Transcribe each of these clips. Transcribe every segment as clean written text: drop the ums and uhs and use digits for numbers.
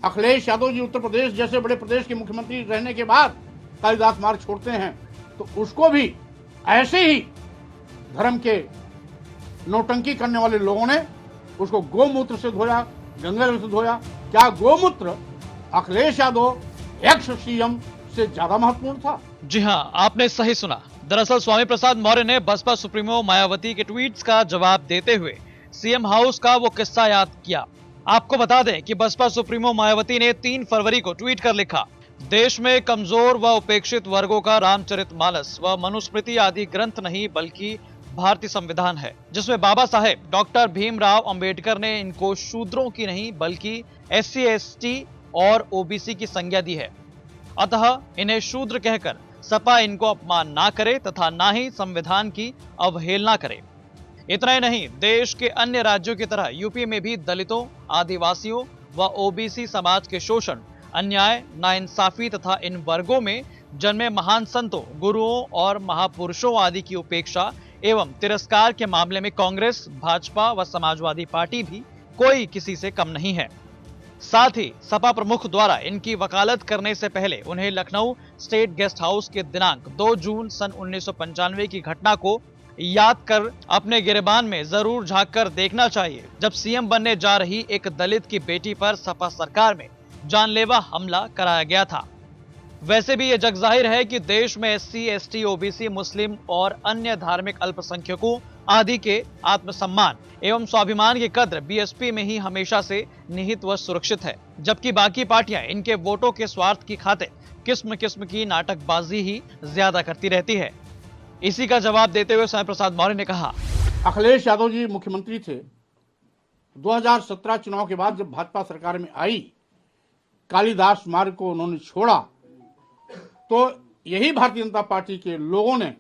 अखिलेश यादव जी उत्तर प्रदेश जैसे बड़े प्रदेश के मुख्यमंत्री रहने के बाद कालिदास मार्ग छोड़ते हैं तो उसको भी ऐसे ही धर्म के नौटंकी करने वाले लोगों ने उसको गोमूत्र से धोया, गंगा जल से धोया। क्या गोमूत्र अखिलेश यादव एक्स सीएम से ज्यादा महत्वपूर्ण था? जी हां, आपने सही सुना। दरअसल स्वामी प्रसाद मौर्य ने बसपा सुप्रीमो मायावती के ट्वीट्स का जवाब देते हुए सीएम हाउस का वो किस्सा याद किया। आपको बता दें कि बसपा सुप्रीमो मायावती ने 3 फरवरी को ट्वीट कर लिखा, देश में कमजोर व उपेक्षित वर्गों का रामचरितमानस व मनुस्मृति आदि ग्रंथ नहीं बल्कि भारतीय संविधान है, जिसमें बाबा साहेब डॉक्टर भीमराव अंबेडकर ने इनको शूद्रों की नहीं बल्कि SC ST और OBC की संज्ञा दी है। अतः इन्हें शूद्र कहकर सपा इनको अपमान ना करे तथा ना ही संविधान की अवहेलना करे। इतना ही नहीं, देश के अन्य राज्यों की तरह यूपी में भी दलितों, आदिवासियों व OBC समाज के शोषण, अन्याय, नाइंसाफी तथा इन वर्गों में जन्मे महान संतों, गुरुओं और महापुरुषों आदि की उपेक्षा एवं तिरस्कार के मामले में कांग्रेस, भाजपा व समाजवादी पार्टी भी कोई किसी से कम नहीं है। साथ ही सपा प्रमुख द्वारा इनकी वकालत करने से पहले उन्हें लखनऊ स्टेट गेस्ट हाउस के दिनांक 2 जून सन 1995 की घटना को याद कर अपने गिरेबान में जरूर झांक कर देखना चाहिए, जब सीएम बनने जा रही एक दलित की बेटी पर सपा सरकार में जानलेवा हमला कराया गया था। वैसे भी यह जग जाहिर है कि देश में SC ST OBC मुस्लिम और अन्य धार्मिक अल्पसंख्यकों आदि के आत्मसम्मान एवं स्वाभिमान की कद्र BSP में ही हमेशा से निहित व सुरक्षित है, जबकि बाकी पार्टियां इनके वोटों के स्वार्थ की खातिर किस्म किस्म की नाटकबाजी ही ज्यादा करती रहती है। इसी का जवाब देते हुए स्वामी प्रसाद मौर्य ने कहा, अखिलेश यादव जी मुख्यमंत्री थे। 2017 चुनाव के बाद जब भाजपा सरकार में आई, कालिदास मार्ग को उन्होंने छोड़ा तो यही भारतीय जनता पार्टी के लोगों ने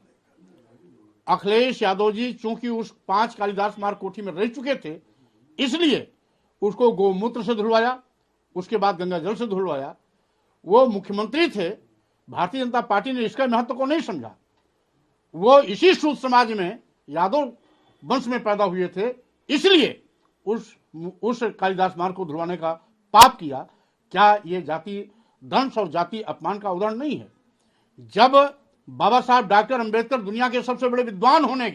अखिलेश यादव जी चूंकि उस 5 कालिदास मार्ग कोठी में रह चुके थे, इसलिए उसको गोमूत्र से धुलवाया, उसके बाद गंगा जल से धुलवाया। वो मुख्यमंत्री थे, भारतीय जनता पार्टी ने इसका महत्व को नहीं समझा। वो इसी शूद्र समाज में यादव वंश में पैदा हुए थे, इसलिए उस कालिदास मार्ग को धुलवाने का पाप किया। क्या ये जाति दंश और जाति अपमान का उदाहरण नहीं है? जब बाबा साहब डॉक्टर अंबेडकर दुनिया के सबसे बड़े विद्वान होने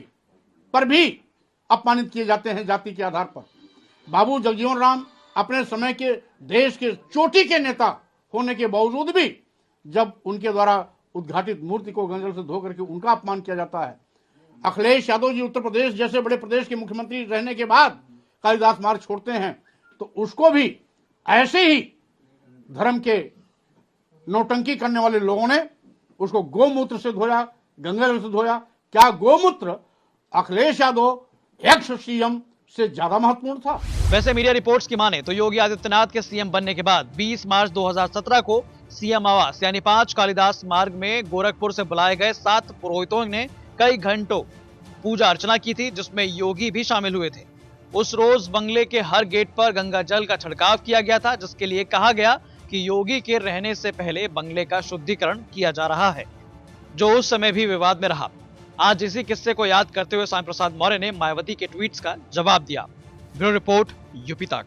पर भी अपमानित किए जाते हैं जाति के आधार पर, बाबू जगजीवन राम अपने समय के देश के चोटी के नेता होने के बावजूद भी जब उनके द्वारा उद्घाटित मूर्ति को गंगा जल से धो करके उनका अपमान किया जाता है। अखिलेश यादव जी उत्तर प्रदेश जैसे बड़े प्रदेश के मुख्यमंत्री रहने के बाद कालिदास मार्ग छोड़ते हैं तो उसको भी ऐसे ही धर्म के नौटंकी करने वाले लोगों ने उसको गोमूत्र से धोया, गंगा जल से धोया। क्या गोमूत्र अखिलेश यादव एक्स सीएम से ज्यादा महत्वपूर्ण था? वैसे मीडिया रिपोर्ट्स की माने तो योगी आदित्यनाथ के सीएम बनने के बाद 20 मार्च 2017 को सीएम आवास यानी 5 कालिदास मार्ग में गोरखपुर से बुलाए गए 7 पुरोहितों ने कई घंटों पूजा अर्चना की थी, जिसमें योगी भी शामिल हुए थे। उस रोज बंगले के हर गेट पर गंगा जल का छिड़काव किया गया था, जिसके लिए कहा गया कि योगी के रहने से पहले बंगले का शुद्धिकरण किया जा रहा है, जो उस समय भी विवाद में रहा। आज इसी किस्से को याद करते हुए स्वामी प्रसाद मौर्य ने मायावती के ट्वीट्स का जवाब दिया। ब्यूरो रिपोर्ट, यूपी तक।